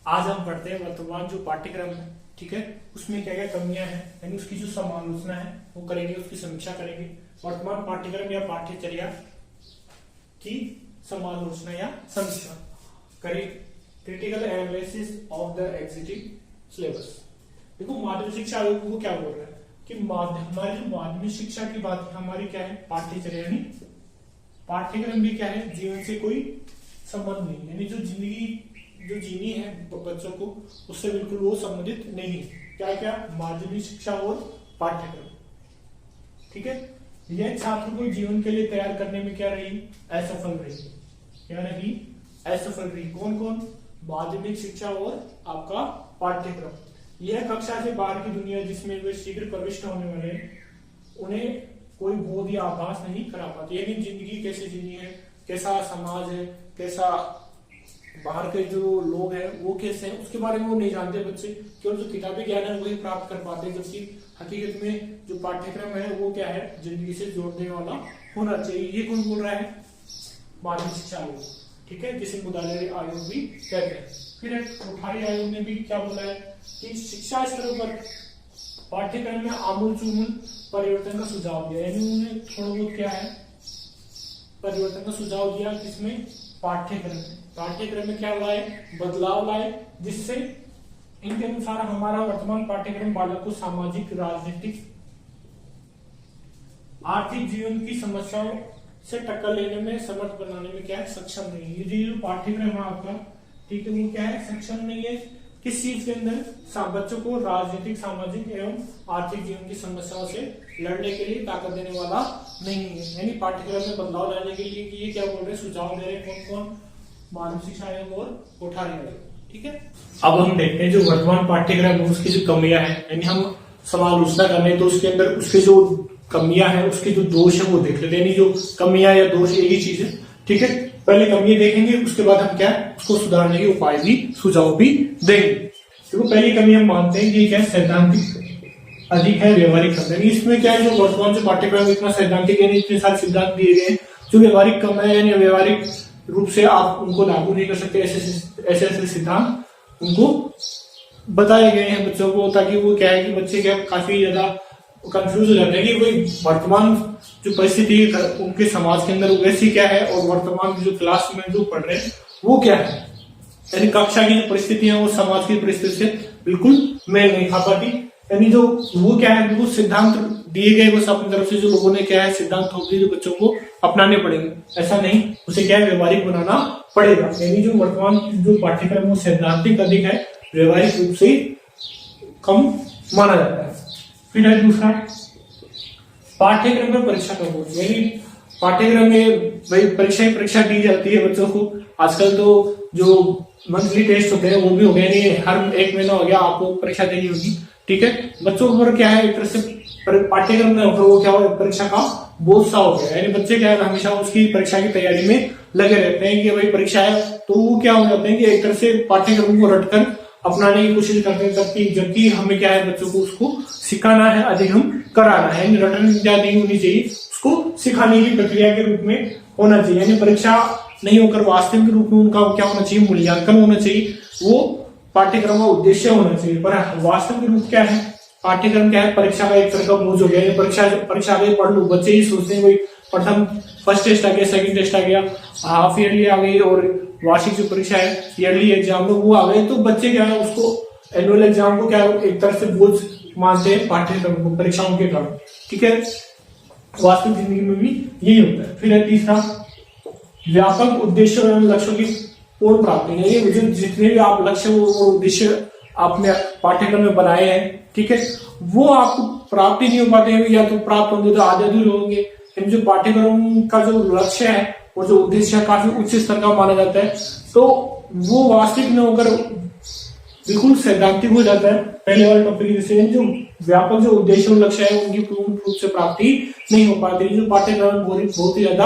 आज हम पढ़ते हैं वर्तमान जो पाठ्यक्रम है, ठीक है, उसमें क्या क्या कमियां हैं, यानी उसकी जो समालोचना है वो करेंगे, उसकी समीक्षा करेंगे। वर्तमान पाठ्यक्रम या पाठ्यचर्या की समालोचना या समीक्षा करें। Critical analysis of the existing syllabus. देखो माध्यमिक शिक्षा आयोग वो क्या बोल रहा है कि हमारी जो माध्यमिक शिक्षा की बात है, हमारी क्या है पाठ्यचर्या, यानी पाठ्यक्रम भी क्या है जीवन से कोई संबंध नहीं, यानी जो जिंदगी जो जीनी है बच्चों को उससे बिल्कुल वो संबंधित नहीं है। क्या क्या माध्यमिक शिक्षा और पाठ्यक्रम, ठीक है। यह छात्र को जीवन के लिए तैयार करने में क्या रही, असफल रही। क्या रही, असफल रही। कौन कौन, माध्यमिक शिक्षा और आपका पाठ्यक्रम। यह कक्षा से बाहर की दुनिया जिसमें वे शीघ्र प्रविष्ट होने वाले हैं उन्हें कोई बोध या आभास नहीं करा पाती, यानी जिंदगी कैसे जीनी है, कैसा समाज है, कैसा बाहर के जो लोग हैं वो कैसे हैं, उसके बारे में वो नहीं जानते बच्चे। केवल जो किताबी ज्ञान है वही प्राप्त कर पाते हैं, जबकि हकीकत में जो पाठ्यक्रम है वो क्या है, जिंदगी से जोड़ने वाला होना चाहिए। ये कौन बोल रहा है, माध्यमिक शिक्षा आयोग, ठीक है, जिसे मुदाले आयोग भी कहते हैं। फिर कोठारी आयोग ने भी क्या बोला है कि शिक्षा स्तर पर पाठ्यक्रम में आमूल चूमूल परिवर्तन का सुझाव दिया, यानी उन्होंने थोड़ा बहुत क्या है परिवर्तन का सुझाव दिया, किसमें, पाठ्यक्रम में क्या लाए, बदलाव लाए, जिससे इनके अनुसार हमारा वर्तमान पाठ्यक्रम बालक को सामाजिक, राजनीतिक, आर्थिक जीवन की समस्याओं से टक्कर लेने में समर्थ बनाने में क्या है, सक्षम नहीं है। ये जो पाठ्यक्रम है आपका, ठीक है, वो क्या है, सक्षम नहीं है किस चीज के अंदर, बच्चों को राजनीतिक, सामाजिक एवं आर्थिक जीवन की समस्याओं से लड़ने के लिए ताकत देने वाला नहीं है। यानी पाठ्यक्रम में बदलाव लाने के लिए ये क्या बोल रहे हैं, सुझाव दे रहे हैं, कौन कौन, माध्यमिक शिक्षा आयोग और कोठारी आयोग, ठीक है। अब हम देखते हैं जो वर्तमान पाठ्यक्रम है उसकी जो कमियां हैं, यानी हम समालोचना करने तो उसके अंदर उसके जो कमियां हैं, उसके जो दोष है वो देख लेते हैं। यानी जो कमियां या दोष एक ही चीज है, ठीक है। पहले कमियां देखेंगे, उसके बाद हम क्या है उसको सुधारने के उपाय भी, सुझाव भी देंगे। देखो पहली कमी हम मानते हैं कि क्या सैद्धांतिक अधिक है, व्यवहारिक कम है। इसमें क्या है, जो वर्तमान से पाठ्यक्रम इतना सैद्धांतिक, यानी इतने सारे सिद्धांत दिए गए हैं जो व्यवहारिक कम है, यानी व्यवहारिक रूप से आप उनको लागू नहीं कर सकते। ऐसे सिद्धांत उनको बताए गए हैं बच्चों को, ताकि वो क्या है कि बच्चे क्या काफी ज्यादा कंफ्यूज हो जाते हैं कि कोई वर्तमान जो परिस्थिति उनके समाज के अंदर वैसी क्या है और वर्तमान जो क्लास में जो पढ़ रहे हैं वो क्या है, यानी कक्षा की जो परिस्थिति है वो समाज की परिस्थिति से बिल्कुल मेल नहीं खा पाती। यानी जो वो क्या है, बिल्कुल सिद्धांत दिए गए बस अपनी तरफ से जो लोगों ने क्या है सिद्धांत थोप दिए जो बच्चों को अपनाने पड़ेंगे, ऐसा नहीं, उसे क्या है व्यवहारिक बनाना पड़ेगा। यानी जो वर्तमान जो पाठ्यक्रम वो सैद्धांतिक अधिक है, व्यवहारिक रूप से कम माना जाता है। फिर है दूसरा, पाठ्यक्रम में परीक्षा का बोझ, यानी पाठ्यक्रम में भाई परीक्षा दी जाती है बच्चों को। आजकल तो जो मंथली टेस्ट होते हैं वो भी हो गए, नहीं हर एक महीना हो गया आपको परीक्षा देनी होगी, ठीक है। बच्चों पर क्या है एक तरह से पाठ्यक्रम में होकर वो क्या हो, परीक्षा का बोझ सा हो गया, यानी बच्चे क्या है हमेशा उसकी परीक्षा की तैयारी में लगे रहते हैं कि भाई परीक्षा है, तो वो क्या हो जाते हैं कि एक तरह से पाठ्यक्रम को रटकर अपनाने की कोशिश करते हैं, जबकि हमें क्या है बच्चों को उसको सिखाना है, अधिक हम कराना है, यानी रटन विद्या नहीं होनी चाहिए, उसको सिखाने की प्रक्रिया के रूप में होना चाहिए। यानी परीक्षा नहीं होकर वास्तविक रूप में उनका क्या होना चाहिए, मूल्यांकन होना चाहिए, वो पाठ्यक्रम का उद्देश्य होना चाहिए। पर वास्तविक रूप क्या है, पाठ्यक्रम क्या है, परीक्षा का एक तरह का बोझ हो गया। परीक्षा आ गई पढ़ लो, बच्चे ही सोचते हैं कोई प्रथम फर्स्ट टेस्ट आ गया, सेकंड टेस्ट आ गया, हाफ ईयरली आ गई और वार्षिक जो परीक्षा है ईयरली एग्जाम लोग वो आ गए, तो बच्चे क्या है उसको एनुअल एग्जाम को क्या एक तरह से बोझ मानते हैं पाठ्यक्रम को, परीक्षाओं के कारण, ठीक है। वास्तविक जिंदगी में भी यही होता है। फिर है तीसरा, व्यापक उद्देश्य एवं लक्ष्यों की पूर्ण प्राप्ति, यानी जितने भी आप लक्ष्य और उद्देश्य आपने पाठ्यक्रम में बनाए हैं, ठीक है, वो आपको प्राप्त ही नहीं हो पाते हैं, या तो प्राप्त होंगे तो आधे अधूरे होंगे। जो पाठ्यक्रम का जो लक्ष्य है और जो उद्देश्य काफी उच्च स्तर का माना जाता है, तो वो वास्तविक न होकर बिल्कुल सैद्धांतिक हो जाता है। पहले वाले टॉपिक जैसे जो व्यापक जो उद्देश्य और लक्ष्य है उनकी पूर्ण रूप से प्राप्ति नहीं हो पाती। जो पाठ्यक्रम बहुत ही ज्यादा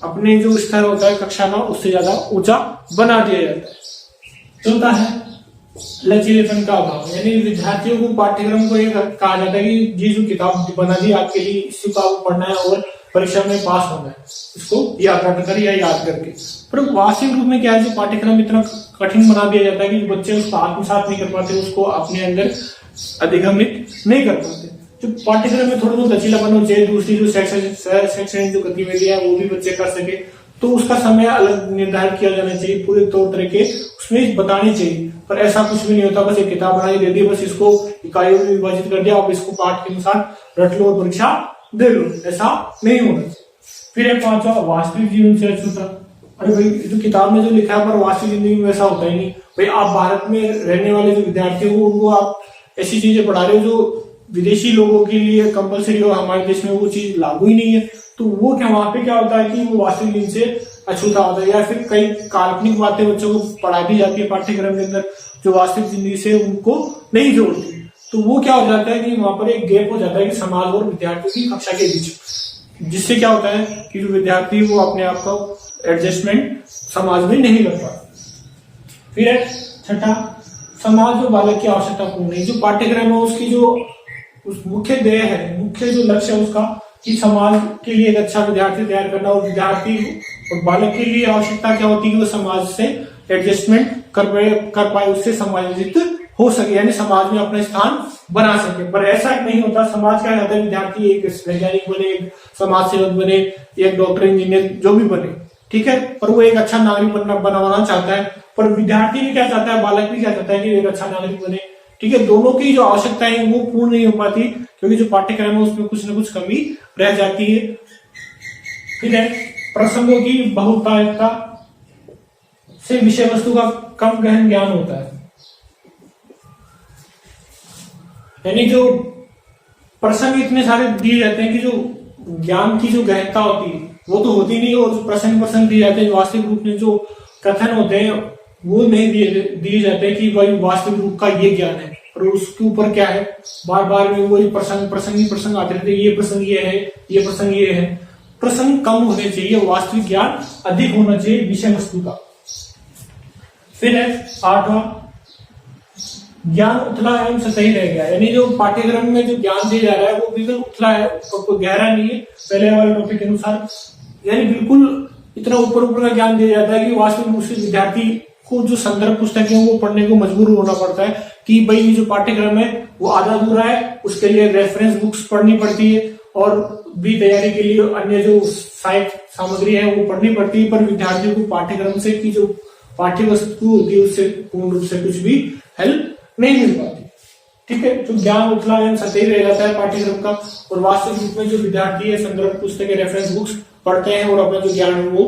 अपने जो स्तर होता है कक्षा का उससे ज्यादा ऊंचा बना दिया जाता है। चौथा है लचीलेपन का अभाव, यानी विद्यार्थियों को पाठ्यक्रम को ये कहा जाता है कि ये जो किताब बना दी आपके लिए इसी को आपको पढ़ना है और परीक्षा में पास होना है, इसको याद रखकर या याद करके। पर वास्तविक रूप में क्या है, जो पाठ्यक्रम इतना कठिन बना दिया जाता है कि बच्चे उसको आत्मसात नहीं कर पाते, उसको अपने अंदर अधिगमित नहीं कर पाते। जो पाठ्यक्रम में थोड़ा बहुत लचीलापन हो चाहिए, दूसरी जो शैक्षणिक जो गतिविधियां वो भी बच्चे कर सके, तो उसका समय अलग निर्धारित किया जाना चाहिए, पूरे तौर तरीके उसमें बताने चाहिए। पर ऐसा कुछ भी नहीं होता, बस एक किताब बनाई दे दी, बस इसको इकाइयों में विभाजित कर दिया, अब इसको पाठ के अनुसार रट लो और परीक्षा दे लो, ऐसा नहीं होना चाहिए। फिर एक पांचवा, वास्तविक जीवन से अछूता। अरे भाई, जो किताब में जो लिखा है पर वास्तविक जिंदगी में वैसा होता ही नहीं। भाई आप भारत में रहने वाले जो विद्यार्थी हो उनको आप ऐसी चीजें पढ़ा रहे हो जो विदेशी लोगों के लिए कंपलसरी हो, हमारे देश में वो चीज लागू ही नहीं है। तो वो क्या, वहां पे क्या होता है कि वो वास्तविक जीवन से अछूता होता है, या फिर कई काल्पनिक बातें बच्चों को पढ़ा दी जाती है पाठ्यक्रम के अंदर जो वास्तविक जिंदगी से उनको नहीं जोड़ती। तो वो क्या हो जाता है कि वहां पर एक गैप हो जाता है कि समाज और विद्यार्थियों की कक्षा के बीच, जिससे क्या होता है कि जो विद्यार्थी वो अपने आप को एडजस्टमेंट समाज में नहीं कर पाता। फिर है छठा, समाज जो बालक की आवश्यकता पूर्ण है। जो पाठ्यक्रम है उसकी जो उस मुख्य ध्येय है, मुख्य जो लक्ष्य है उसका, कि समाज के लिए एक अच्छा विद्यार्थी तैयार करना, और विद्यार्थी और बालक के लिए आवश्यकता क्या होती है कि वो समाज से एडजस्टमेंट कर पाए, उससे समायोजित हो सके, यानी समाज में अपना स्थान बना सके। पर ऐसा नहीं होता, समाज क्या चाहता है, विद्यार्थी एक वैज्ञानिक बने, एक समाज सेवक बने, एक डॉक्टर, इंजीनियर, जो भी बने, ठीक है, पर वो एक अच्छा नागरिक बनाना चाहता है। पर विद्यार्थी भी क्या चाहता है, बालक भी क्या चाहता है कि एक अच्छा नागरिक बने, ठीक है। दोनों की जो आवश्यकताएं वो पूर्ण नहीं हो पाती, क्योंकि जो पाठ्यक्रम है उसमें कुछ न कुछ कमी रह जाती है। ठीक है, प्रसंगों की बहुतायता से विषय वस्तु का कम गहन ज्ञान होता है। यानी जो प्रसंग इतने सारे दिए जाते हैं कि जो ज्ञान की जो गहनता होती है वो तो होती नहीं, और जो प्रसंग दिए जाते हैं, वास्तविक रूप में जो कथन होते हैं वो नहीं दिए जाते कि भाई वास्तविक रूप का ये ज्ञान है, और उसके ऊपर क्या है, बार बार में वही प्रसंग आते रहते, ये प्रसंग ये है, ये प्रसंग ये है। प्रसंग कम होने चाहिए, वास्तविक ज्ञान अधिक होना चाहिए विषय वस्तु का। फिर है आठवां, ज्ञान उथला एवं सतही रह गया। यानी जो पाठ्यक्रम में जो ज्ञान दिया जा रहा है वो बिल्कुल उथला है, तो गहरा नहीं है पहले वाले टॉपिक के अनुसार, यानी बिल्कुल इतना ऊपर का ज्ञान दिया जाता है कि वास्तविक रूप से विद्यार्थी को जो संदर्भ पुस्तकें वो पढ़ने को मजबूर होना पड़ता है कि भाई ये जो पाठ्यक्रम है वो आधा अधूरा है, उसके लिए रेफरेंस बुक्स पढ़नी पड़ती है, और भी तैयारी के लिए अन्य जो साहित्य सामग्री है वो पढ़नी पड़ती है। पर विद्यार्थियों को पाठ्यक्रम से की जो पाठ्य वस्तु होती है उससे पूर्ण रूप से कुछ भी हेल्प नहीं मिल पाती। ठीक है, तो ज्ञान उथला एवं सतही रह जाता है पाठ्यक्रम का, और वास्तविक रूप में जो विद्यार्थी है संदर्भ पुस्तकें, रेफरेंस बुक्स पढ़ते हैं और अपना जो ज्ञान है वो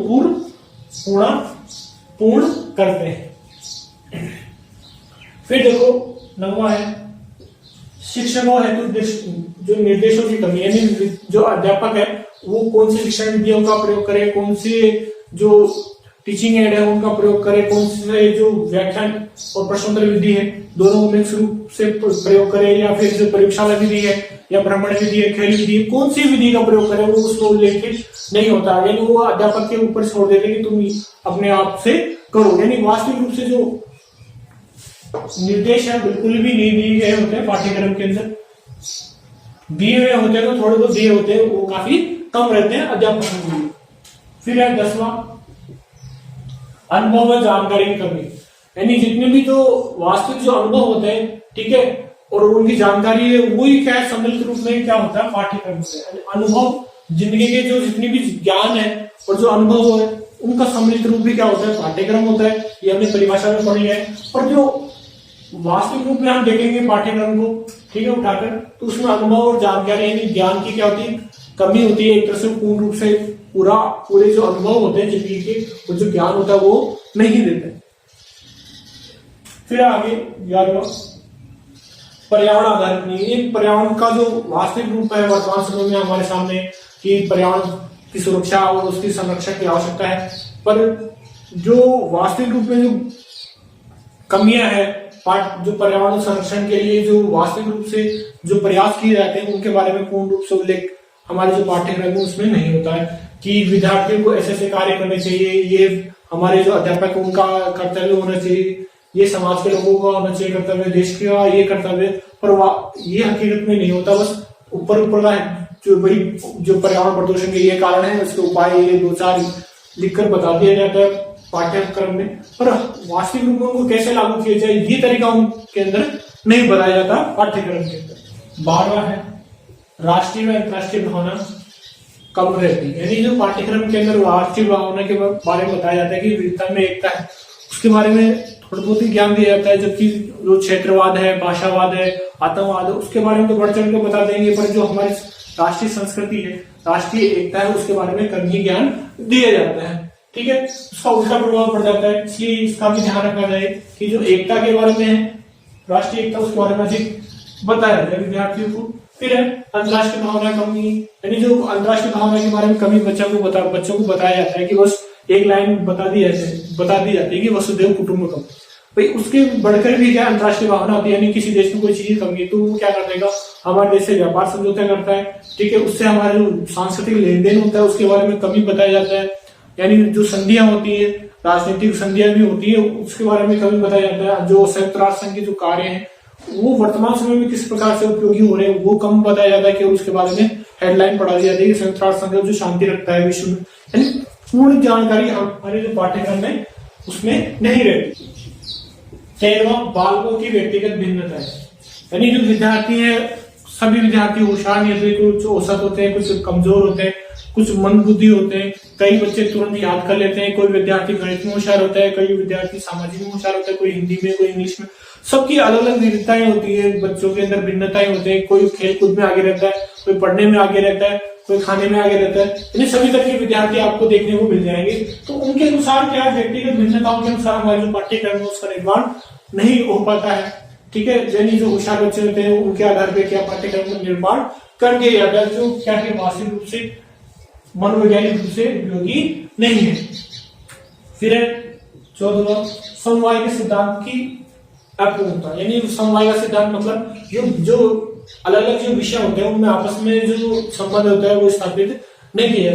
पूर्ण करते हैं। फिर देखो नौवां है, शिक्षकों हेतु जो निर्देशों की कमी, यानी जो अध्यापक है वो कौन सी शिक्षण विधियों का प्रयोग करे, कौन से जो टीचिंग एड है उनका प्रयोग करे, कौन से जो व्याख्यान और प्रश्नोत्तर विधि है दोनों मिक्स रूप से प्रयोग करे, या फिर जो प्रयोगशाला विधि है या भ्रमण विधि है, खेल विधि है, कौन सी विधि का प्रयोग करे, वो उसमें उल्लेखित नहीं होता। यानी वो अध्यापक के ऊपर छोड़ देते कि तुम अपने आप से करो। यानी वास्तविक रूप से जो निर्देश है बिल्कुल भी नहीं दिए गए होते हैं पाठ्यक्रम के अंदर, दिए हुए होते हैं तो थोड़े बहुत दिए होते हैं, वो काफी कम रहते हैं अध्यापकों के लिए। फिर है 10वां, अनुभव व जानकारी की कमी। यानी जितने भी जो वास्तविक जो अनुभव होते हैं, ठीक है, और उनकी जानकारी है वही क्या है, सम्मिलित रूप में क्या होता है पाठ्यक्रम से। अनुभव जिंदगी के जो जितनी भी ज्ञान है और जो अनुभव है उनका सम्मिलित रूप भी क्या होता है, पाठ्यक्रम होता है। ये हमने परिभाषा में पढ़ी है। और जो वास्तविक रूप में हम देखेंगे पाठ्यक्रम को, ठीक है, उठाकर, तो उसमें अनुभव और जानकारी यानी ज्ञान की क्या होती है, कमी होती है। एक तरह से पूर्ण रूप से पूरे जो अनुभव होते हैं जिंदगी के, वो जो ज्ञान होता है वो नहीं देते। फिर आगे 11वां, पर्यावरण आधारित नहीं। एक पर्यावरण का जो वास्तविक रूप है वर्तमान समय में हमारे सामने कि पर्यावरण की सुरक्षा और उसकी संरक्षण की आवश्यकता है, पर जो वास्तविक रूप में जो कमियां है जो पर्यावरण संरक्षण के लिए जो वास्तविक रूप से जो प्रयास किए जाते हैं उनके बारे में पूर्ण रूप से उल्लेख हमारे जो पाठ्यक्रम है उसमें नहीं होता है कि विद्यार्थियों को ऐसे कार्य करने चाहिए, ये हमारे जो अध्यापक है उनका कर्तव्य होना चाहिए, ये समाज के लोगों का होना चाहिए कर्तव्य, देश का ये कर्तव्य, पर ये हकीकत में नहीं होता। बस ऊपर का जो वही जो पर्यावरण प्रदूषण के ये कारण है, उसके उपाय ये 2-4 लिखकर बता दिया जाता है पाठ्यक्रम में, पर वास्तविक रूप में उनको कैसे लागू किया जाए ये तरीका उनके अंदर नहीं बताया जाता पाठ्यक्रम के अंदर। 12वां है राष्ट्रीय व अंतर्राष्ट्रीय भावना कम रहती है, यानी जो पाठ्यक्रम के अंदर राष्ट्रीय भावना के बारे में बताया जाता है कि विविधता में एकता है, उसके बारे में थोड़ा बहुत ही ज्ञान दिया जाता है, जबकि जो क्षेत्रवाद है, भाषावाद है, आतंकवाद है, उसके बारे में तो बढ़ चढ़ के बता देंगे, पर जो हमारी राष्ट्रीय संस्कृति है, राष्ट्रीय एकता है, उसके बारे में कम ही ज्ञान दिया जाता है। ठीक है, उसका उल्टा प्रभाव पड़ जाता है, इसलिए इसका भी ध्यान रखा जाए कि जो एकता के बारे में है, राष्ट्रीय एकता, उसके बारे में अधिक बताया जाए विद्यार्थियों को। फिर है अंतर्राष्ट्रीय भावना कमी, यानी जो अंतर्राष्ट्रीय भावना के बारे में कमी बच्चों को बताया जाता है कि बस एक लाइन बता दी जाती है कि वसुधैव कुटुंबकम, भाई उसके बढ़कर भी क्या अंतर्राष्ट्रीय भावना होती है, यानी किसी देश में कोई चीज कमी है तो वो क्या कर देगा, हमारे देश से व्यापार समझौता करता है, ठीक है, उससे हमारे जो सांस्कृतिक लेन देन होता है उसके बारे में कमी बताया जाता है, यानी जो संधियां होती है, राजनीतिक संधियां भी होती है, उसके बारे में कमी बताया जाता है, जो संयुक्त राष्ट्र संघ के जो कार्य है वो वर्तमान समय में किस प्रकार से उपयोगी हो रहे हैं वो कम बताया जाता है, केवल उसके बारे में हेडलाइन पढ़ा दी जाती है कि संयुक्त राष्ट्र संघ जो शांति रखता है विश्व में, यानी पूर्ण जानकारी हमारे जो पाठ्यक्रम में उसमें नहीं रहती। 13वां बालकों की व्यक्तिगत भिन्नता है, यानी जो विद्यार्थी है, सभी विद्यार्थी होशियार नहीं होते, कुछ औसत होते हैं, कुछ कमजोर होते हैं, कुछ मंदबुद्धि होते हैं, कई बच्चे तुरंत याद कर लेते हैं, कोई विद्यार्थी गणित में होशियार होता है, कई विद्यार्थी सामाजिक में होशियार होता है, कोई हिंदी में, कोई इंग्लिश में, सबकी अलग अलग विविधताएं होती है, बच्चों के अंदर भिन्नताएं होती है, कोई खेल कूद में आगे रहता है, कोई पढ़ने में आगे रहता है, कोई खाने में आगे रहता है, यानी सभी तरह के विद्यार्थी आपको देखने को मिल जाएंगे। तो उनके अनुसार क्या व्यक्तिगत भिन्नताओं के अनुसार हमारे जो पाठ्यक्रम है उसका निर्माण नहीं हो पाता है। ठीक है, यानी जो होशियार बच्चे होते हैं उनके आधार पर क्या पाठ्यक्रम का निर्माण कर दिया जाता है, जो क्या वास्तविक रूप से मनोवैज्ञानिक रूप से उपयोगी नहीं है। फिर 14वां समवाय के सिद्धांत की अपूर्णता, यानी समवाय का सिद्धांत मतलब जो अलग अलग जो विषय होते हैं उनमें आपस में जो संबंध होता है वो स्थापित नहीं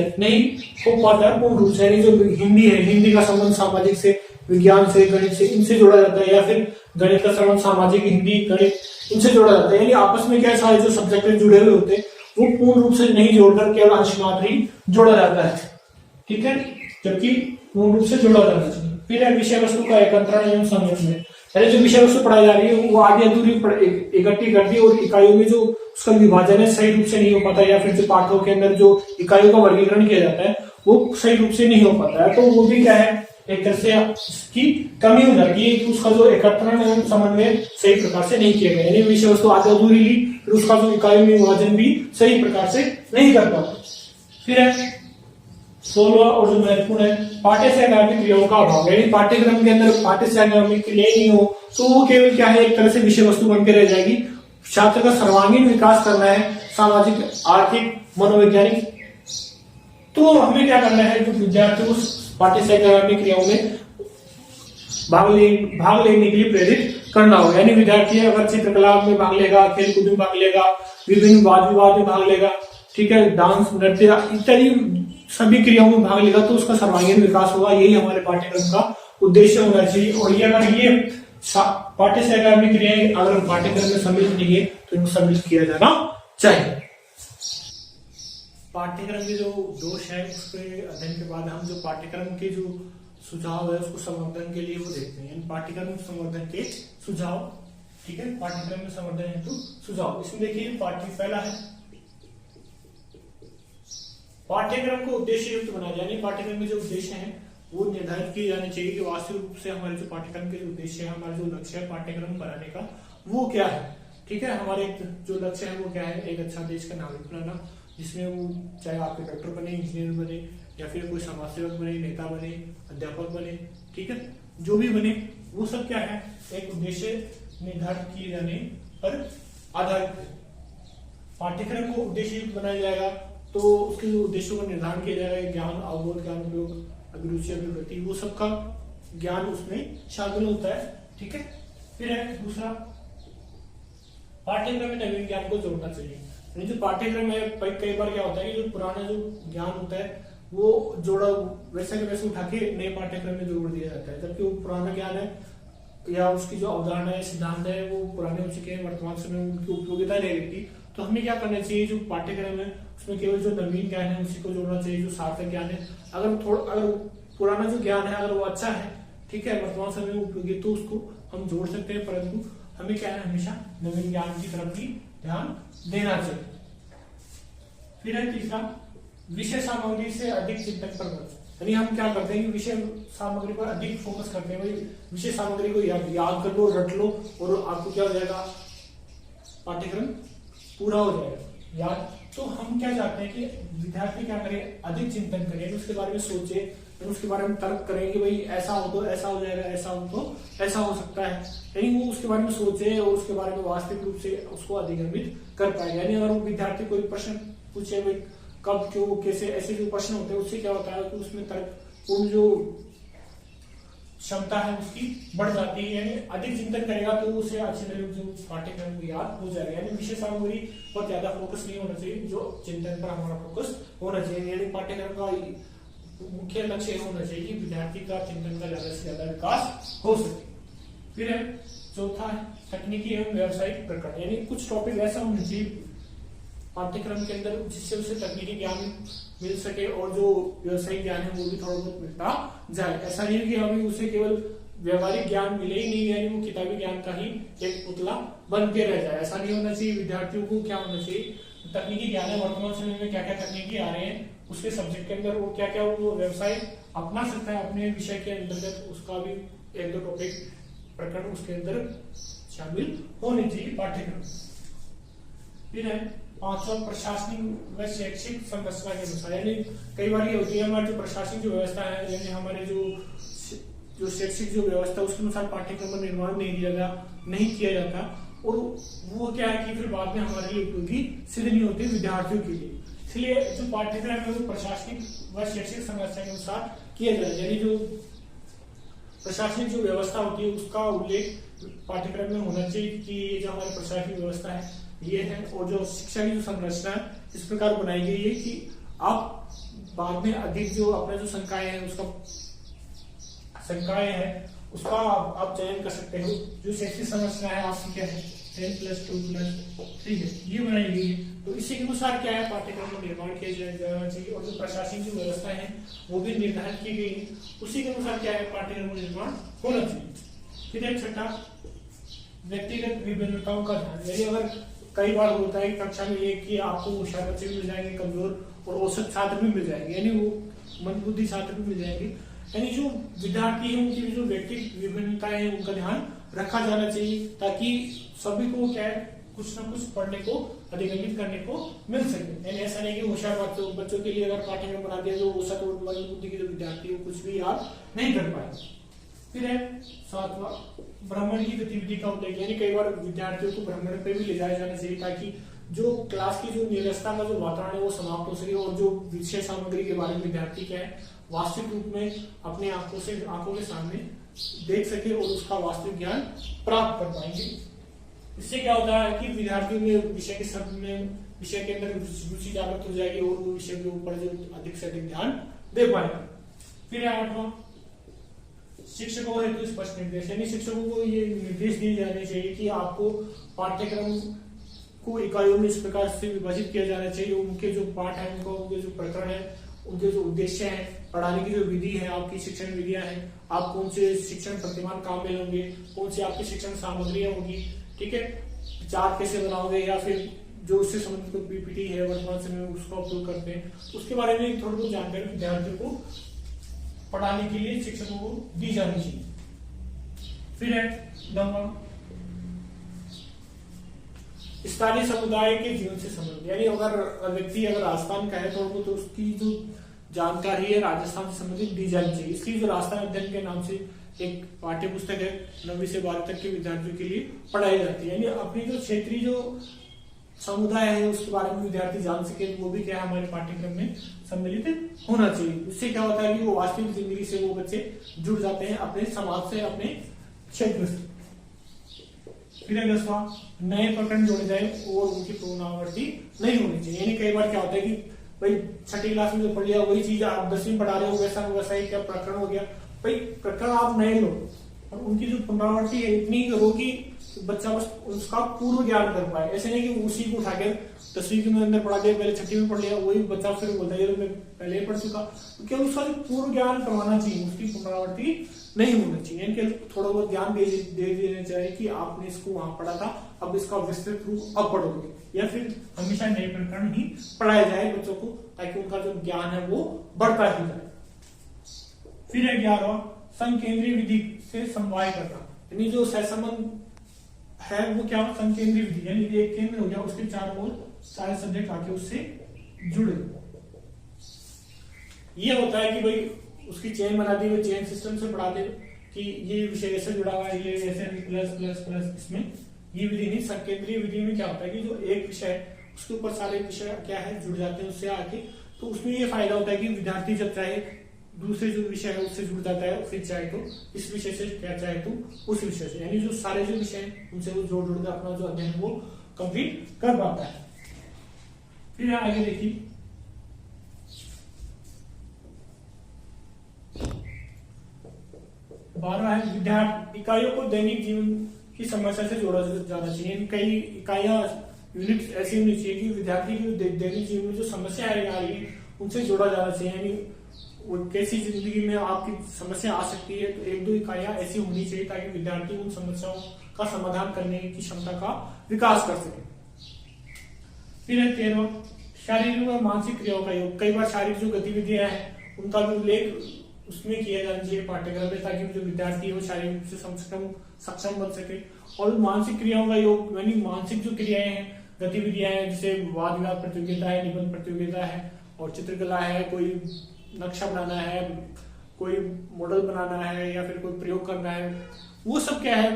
हो पाता है पूर्ण रूप से, यानी जो हिंदी है, हिंदी का संबंध सामाजिक से, विज्ञान से, गणित से, इनसे जोड़ा जाता है, या फिर गणित का संबंध सामाजिक, हिंदी, गणित, इनसे जोड़ा जाता है, यानी आपस में क्या सारे जो सब्जेक्ट जुड़े हुए होते हैं वो पूर्ण रूप से नहीं जोड़कर केवल अंश मात्र ही जोड़ा जाता है। ठीक है, जबकि पूर्ण रूप से जोड़ा जाना चाहिए। फिर है विषय वस्तु का एकत्रण एवं संगठन, यानी जो विषय वस्तु पढ़ाई जा रही है वो आधी अधूरी इकट्ठी कर दी और इकाइयों में जो उसका विभाजन है सही रूप से नहीं हो पाता, या फिर जो पाठों के अंदर जो इकाइयों का वर्गीकरण किया जाता है वो सही रूप से नहीं हो पाता है, तो वो भी क्या है एक तरह से इसकी कमी हो जाती है कि उसका जो एकत्रण एवं समन्वय सही प्रकार से नहीं किया गया, यानी विषय वस्तु आधी अधूरी ली, फिर उसका जो इकाइयों में विभाजन भी सही प्रकार से नहीं कर पाता। फिर है 16वां और जो महत्वपूर्ण है पाठ्य सहगामी क्रियाओं का अभाव, यानी पाठ्यक्रम के अंदर पाठ्य सहगामी क्रिया नहीं हो तो वो केवल क्या है एक तरह से विषय वस्तु बनकर रह जाएगी। छात्र का सर्वांगीण विकास करना है, सामाजिक, आर्थिक, मनोवैज्ञानिक, तो हमें क्या करना है, जो विद्यार्थी को पाठ्य सहगामी क्रियाओं में भाग लेने के लिए प्रेरित करना हो, यानी विद्यार्थी अगर चित्रकला में भाग लेगा, खेल कूद में भाग लेगा, विभिन्न वाद विवाद में भाग लेगा, ठीक है, डांस, नृत्य इत्यादि सभी क्रियाओं में भाग लेगा तो उसका सर्वांगीण विकास होगा, यही हमारे पाठ्यक्रम का उद्देश्य होना चाहिए। और ये अगर ये पाठ्य सहगामी क्रियाएं अगर पाठ्यक्रम में सम्मिलित नहीं है तो इनको सम्मिलित किया जाना चाहिए। पाठ्यक्रम के जो दोष है उसके अध्ययन के बाद हम जो पाठ्यक्रम के जो सुझाव है उसको संवर्धन के लिए वो देखते हैं, पाठ्यक्रम संवर्धन के सुझाव। ठीक है, पाठ्यक्रम में संवर्धन हेतु सुझाव, इसमें देखिए पहला है पाठ्यक्रम को उद्देश्य युक्त बनाया, यानी पाठ्यक्रम के जो उद्देश्य हैं वो निर्धारित किए जाने चाहिए कि वास्तविक रूप से हमारे जो पाठ्यक्रम के उद्देश्य है, हमारा जो लक्ष्य है पाठ्यक्रम बनाने का वो क्या है। ठीक है, हमारे जो लक्ष्य है वो क्या है, एक अच्छा देश का नागरिक बनाना, जिसमें वो चाहे आपके डॉक्टर बने, इंजीनियर बने, या फिर कोई समाज सेवक बने, नेता बने, अध्यापक बने, ठीक है, जो भी बने वो सब क्या है एक उद्देश्य निर्धारित किए जाने पर आधारित। पाठ्यक्रम को उद्देश्य युक्त बनाया जाएगा तो उसके उद्देश्यों का निर्धारण किया जाएगा, ज्ञान, अवबोध, ज्ञान, उपयोग, अभिरुचि, अभिवृत्ति, वो सबका ज्ञान उसमें शामिल होता है। ठीक है, फिर है दूसरा पाठ्यक्रम में नवीन ज्ञान को जोड़ना चाहिए, जो पाठ्यक्रम है कई बार क्या होता है कि जो पुराना जो ज्ञान होता है वो जोड़ा वैसे के वैसे उठा के नए पाठ्यक्रम में जोड़ दिया जाता है, जबकि वो पुराना ज्ञान है या उसकी जो अवधारणा है, सिद्धांत है वो पुराने हो चुके हैं, वर्तमान समय में उनकी उपयोगिता नहीं रहती। तो हमें क्या करना चाहिए, जो पाठ्यक्रम है उसमें केवल जो नवीन ज्ञान है उसी को जोड़ना चाहिए, जो सार्थक ज्ञान है अगर पुराना जो ज्ञान है अगर वो अच्छा है, ठीक है, वर्तमान समय में उपयोगी, तो उसको हम जोड़ सकते हैं, परंतु हमें क्या है हमेशा नवीन ज्ञान की तरफ भी ध्यान देना चाहिए। फिर है तीसरा, विषय सामग्री से अधिक चिंतन पर बल। यानी हम क्या करते हैं कि विषय सामग्री पर अधिक फोकस करते हैं, भाई विषय सामग्री को याद कर लो, रट लो, और आपको क्या हो जाएगा, पाठ्यक्रम पूरा हो जाएगा याद। तो हम क्या चाहते हैं कि विद्यार्थी क्या करे, अधिक चिंतन करें, उसके बारे में सोचे, और उसके बारे में तर्क करें कि भाई ऐसा हो तो ऐसा हो जाएगा, ऐसा हो तो ऐसा हो सकता है। यानी वो उसके बारे में सोचे और उसके बारे में वास्तविक रूप से उसको अधिगमित कर पाएगा। यानी अगर वो विद्यार्थी कोई प्रश्न पूछे, भाई कब, क्यों, कैसे, ऐसे जो प्रश्न होते हैं, उससे क्या होता है कि उसमें तर्कपूर्ण जो क्षमता है उसकी बढ़ जाती है। यानी अधिक चिंतन करेगा तो उसे अच्छे तरह जो पाठ्यक्रम को याद हो जाएगा। यानी विषय सामग्री पर ज्यादा फोकस नहीं होना चाहिए, जो चिंतन पर हमारा फोकस होना चाहिए। यानी पाठ्यक्रम का मुख्य लक्ष्य होना चाहिए कि विद्यार्थी का चिंतन का ज्यादा से ज्यादा विकास हो सके। फिर है चौथा है तकनीकी एवं व्यावसायिक प्रकरण। यानी कुछ टॉपिक ऐसा होना चाहिए पाठ्यक्रम के अंदर जिससे उसे तकनीकी ज्ञान मिल सके और जो व्यवसायिक ज्ञान है वो भी थोड़ा बहुत मिलता जाए। ऐसा नहीं है कि हमें उसे केवल व्यवहारिक ज्ञान मिले ही नहीं, यानी वो किताबी ज्ञान का ही एक पुतला बन के रह जाए, ऐसा नहीं होना चाहिए। विद्यार्थियों को क्या होना चाहिए, तकनीकी ज्ञान है, वर्तमान समय में क्या क्या तकनीकी आ रहे हैं उसके सब्जेक्ट के अंदर वो क्या क्या वो व्यवसाय अपना सकता है अपने विषय के अंतर्गत, उसका भी एक दो टॉपिक प्रकरण उसके अंदर शामिल होने चाहिए पाठ्यक्रम। फिर है पांचवा, प्रशासनिक व शैक्षिक संरचना के अनुसार। यानी कई बार ये होती है हमारी जो प्रशासनिक जो व्यवस्था है, यानी हमारे जो शैक्षिक जो व्यवस्था उसके अनुसार पाठ्यक्रम का निर्माण नहीं किया जाता, और वो क्या है कि फिर बाद में हमारे लिए उपयोगी सिद्ध नहीं होते विद्यार्थियों के लिए। इसलिए जो पाठ्यक्रम है वो प्रशासनिक व शैक्षिक संरचना के अनुसार किया जाए। यानी जो प्रशासनिक जो व्यवस्था होती है उसका उल्लेख पाठ्यक्रम में होना चाहिए कि ये जो हमारी प्रशासनिक व्यवस्था है ये है, और जो शिक्षा की जो संरचना है इस प्रकार बनाई गई है कि आप बाद में अधिक जो अपना जो संकाय है उसका आप चयन कर सकते हो। जो शैक्षिक संरचना है आपकी क्या है 10+2+3 है, ये बनाई गई है। तो इसी के अनुसार क्या है पाठ्यक्रम का निर्माण किया जाना चाहिए, और जो प्रशासनिक जो व्यवस्था है वो भी निर्धारित की गई है, उसी के अनुसार क्या है पाठ्यक्रम का निर्माण होना चाहिए। फिर एक छठा, व्यक्तिगत विभिन्नताओं का ध्यान। यानी अगर कई बार होता है कक्षा में ये कि आपको होशियार बच्चे भी मिल जाएंगे, कमजोर और औसत छात्र भी मिल जाएंगे, यानी वो मंदबुद्धि छात्र भी मिल जाएंगे। यानी जो विद्यार्थी है उनकी जो व्यक्तिगत विभिन्नताएं है उनका ध्यान रखा जाना चाहिए, ताकि सभी को क्या है कुछ ना कुछ पढ़ने को अधिगमित करने को मिल सके। यानी ऐसा नहीं कि होशियार बच्चों के लिए अगर पाठ्यक्रम बना दिया जो औसत और मंदबुद्धि के जो विद्यार्थी है कुछ भी याद नहीं कर पाए। फिर है सातवां, भ्रमण की गतिविधि का उल्लेख। यानी कई बार विद्यार्थियों को भ्रमण पे भी ले जाया जाना चाहिए, ताकि जो क्लास की जो निरस्ता का जो वातावरण है वो समाप्त हो सके, और जो विषय सामग्री के बारे में विद्यार्थी क्या है वास्तविक रूप में अपने आंखों के सामने देख सके और उसका वास्तविक ज्ञान प्राप्त कर पाएंगे। इससे क्या होता है कि विद्यार्थियों में विषय के अंदर रुचि जागृत हो जाएगी और वो विषय के ऊपर जो अधिक से अधिक ध्यान दे पाएगा। फिर है आठवां, शिक्षकों हेतु स्पष्ट निर्देश। यानी शिक्षकों को ये निर्देश दिए जाने चाहिए कि आपको पाठ्यक्रम को इकाइयों में इस प्रकार से विभाजित किया जाना चाहिए। उनके जो पाठ है उनके जो प्रकरण है उनके जो उद्देश्य है, पढ़ाने की जो विधि है, आपकी शिक्षण विधियां हैं, आप कौन से शिक्षण प्रतिमान काम में लोगे, कौन सी आपकी शिक्षण सामग्रियां होगी, ठीक है, चार्ट कैसे बनाओगे, या फिर जो उससे संबंधित कोई पीपीटी है वर्तमान समय में उसका उपयोग करते हैं, उसके बारे में थोड़ी बहुत जानकारी विद्यार्थियों को पढ़ाने के लिए शिक्षकों को दी जानी चाहिए। फिर है नंबर, स्थानीय समुदाय के जीवन से संबंधित। यानी अगर व्यक्ति राजस्थान का है तो उसकी जो जानकारी है राजस्थान से संबंधित दी जानी चाहिए। इसलिए जो राजस्थान अध्ययन के नाम से एक पाठ्य पुस्तक है 9वीं से 12वीं तक के विद्यार्थियों के लिए पढ़ाई जाती है। यानी अपनी जो क्षेत्रीय जो समुदाय है उसके बारे में विद्यार्थी जान सके, तो वो भी क्या हमारे पाठ्यक्रम में सम्मिलित होना चाहिए। इससे क्या होता है कि वो वास्तविक जिंदगी से वो बच्चे जुड़ जाते हैं अपने समाज से, अपने क्षेत्र से। फिर 10वां, नए प्रकरण जोड़े जाए और उनकी पुनरावृत्ति नहीं होनी चाहिए। यानी कई बार क्या होता है कि भाई 6ठी क्लास में जो पढ़ लिया वही चीज आप 10वीं पढ़ा रहे हो, वैसा ही क्या प्रकरण हो गया। भाई प्रकरण आप नए लो और उनकी जो पुनरावृत्ति है इतनी करो कि बच्चा बस उसका पूर्व ज्ञान कर पाए। ऐसे नहीं कि उसी को उठा के 10वीं के अंदर पढ़ा दिया, पहले 6ठी में पढ़ लिया, वही बच्चा फिर बोलता है ये तो मैं पहले ही पढ़ चुका। केवल उसका जो पूर्व ज्ञान करवाना चाहिए, उसकी पुनरावृत्ति नहीं होनी चाहिए। इनके थोड़ा बहुत ज्ञान दे देना चाहिए कि आपने इसको वहां पढ़ा था, अब इसका विस्तृत रूप अब पढ़ोगे, या फिर हमेशा नए प्रकरण ही पढ़ाए जाए बच्चों को, ताकि उनका जो ज्ञान है वो बढ़ता ही जाए। फिर है 11वां, संकेंद्रीय विधि से समवाय करना, यानी जो सहसंबंध है वो क्या, संकेंद्रीय विधि, यानी एक केंद्र हो गया, उसके चारों ओर सारे सब्जेक्ट आके उससे जुड़े। ये होता है कि भाई उसकी चेन बना दी, वो चेन सिस्टम से पढ़ा दे कि ये विषय ऐसे जुड़ा हुआ है, ये ऐसे प्लस प्लस प्लस, इसमें ये विधि नहीं। संकेंद्रीय विधि में क्या होता है कि जो एक विषय है उसके ऊपर सारे विषय क्या है जुड़ जाते हैं उससे आके, तो उसमें ये फायदा होता है कि विद्यार्थी जब चाहे दूसरे जो विषय है उससे जुड़ जाता है, फिर चाहे तो इस विषय से, क्या चाहे तो उस विषय से, यानी जो सारे जो विषय हैं उनसे वो जोड़ जोड़ कर अपना जो अध्ययन वो कंप्लीट कर पाता है। फिर आगे देखिए 12 है, विद्यार्थी इकाइयों को दैनिक जीवन की समस्या से जोड़ा जाना चाहिए। कई इकाइयां यूनिट ऐसी होनी चाहिए कि विद्यार्थी की दैनिक जीवन में जो समस्या आ रही है उनसे जोड़ा जाना चाहिए, यानी कैसी जिंदगी में आपकी समस्या आ सकती है, तो 1-2 इकाइयां ऐसी होनी चाहिए ताकि विद्यार्थी उन समस्याओं का समाधान करने की क्षमता का विकास कर सके। फिर है 13वां, शारीरिक और मानसिक क्रियाओं का योग। कई बार शारीरिक जो गतिविधियां हैं उनका भी उल्लेख उसमें किया जाना चाहिए पाठ्यक्रम में, ताकि जो विद्यार्थी है वो शारीरिक रूप से सक्षम बन सके। और मानसिक क्रियाओं का योग, यानी मानसिक जो क्रियाएं हैं, गतिविधियां हैं, जैसे वाद विवाद प्रतियोगिता है, निबंध प्रतियोगिता है, और चित्रकला है, कोई नक्शा बनाना है, कोई मॉडल बनाना है, या फिर कोई प्रयोग करना है, वो सब क्या है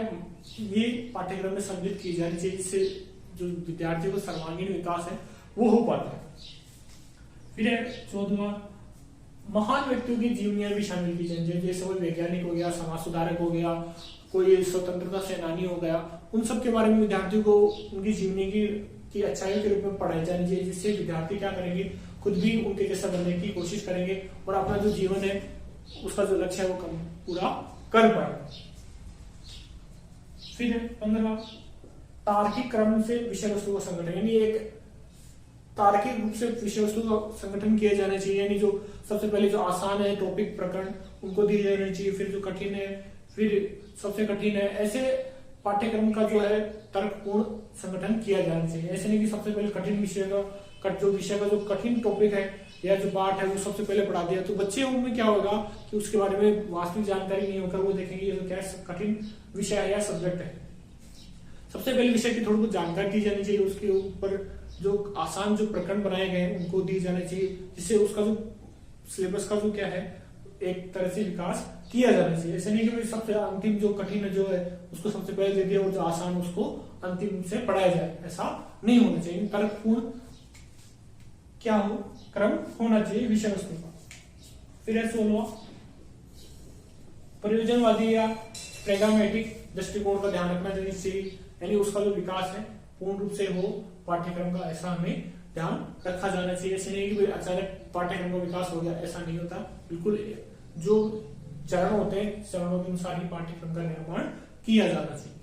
ये पाठ्यक्रम में सम्मिलित की जानी चाहिए, जिससे जो विद्यार्थियों का सर्वांगीण विकास है वो हो पाता है। फिर है 14वां, महान व्यक्तियों की जीवनियां भी शामिल की जाए, जैसे कोई वैज्ञानिक हो गया, समाज सुधारक हो गया, कोई स्वतंत्रता सेनानी हो गया, उन सब के बारे में विद्यार्थियों को उनकी जीवनी की अच्छाई के रूप में पढ़ाई जानी चाहिए, जिससे विद्यार्थी क्या करेंगे, खुद भी उनके जैसा बनने की कोशिश करेंगे और अपना जो जीवन है उसका जो लक्ष्य है वो पूरा कर पाएंगे। फिर 15वां, तार्किक क्रम से विषय वस्तु का संगठन, यानी एक तार्किक रूप से विषय वस्तु का संगठन किया जाना चाहिए, यानी जो सबसे पहले जो आसान है टॉपिक प्रकरण उनको दिए जाने चाहिए, फिर जो कठिन है, फिर सबसे कठिन है, ऐसे पाठ्यक्रम का जो है तर्कपूर्ण संगठन किया जाना चाहिए। ऐसे नहीं कि सबसे पहले कठिन विषय का जो कठिन टॉपिक है या जो पाठ है वो सबसे पहले पढ़ा दिया, तो बच्चे उनमें क्या होगा कि उसके बारे में वास्तविक जानकारी नहीं होकर वो देखेंगे ये तो क्या कठिन विषय है या सब्जेक्ट है। सबसे पहले विषय की थोड़ी बहुत जानकारी दी जानी चाहिए, उसके ऊपर जो आसान जो प्रकरण बनाए गए हैं उनको दिए जाने चाहिए, जिससे उसका जो सिलेबस का जो क्या है एक तरह से विकास किया जाना चाहिए। ऐसे नहीं कि सबसे अंतिम जो कठिन जो है उसको सबसे पहले दे दिया और जो आसान उसको अंतिम से पढ़ाया जाए, ऐसा नहीं होना चाहिए। तर्कपूर्ण क्या हो क्रम होना चाहिए विषय वस्तु का। फिर है 16वां, प्रयोजनवादी या प्रैग्मैटिक दृष्टिकोण का ध्यान रखना चाहिए, यानी उसका जो विकास है पूर्ण रूप से हो पाठ्यक्रम का, ऐसा हमें ध्यान रखा जाना चाहिए। ऐसे नहीं कि अचानक पाठ्यक्रम का विकास हो गया, ऐसा नहीं होता। बिल्कुल जो चरण होते हैं चरणों के अनुसार ही पाठ्यक्रम का निर्माण किया जाना चाहिए।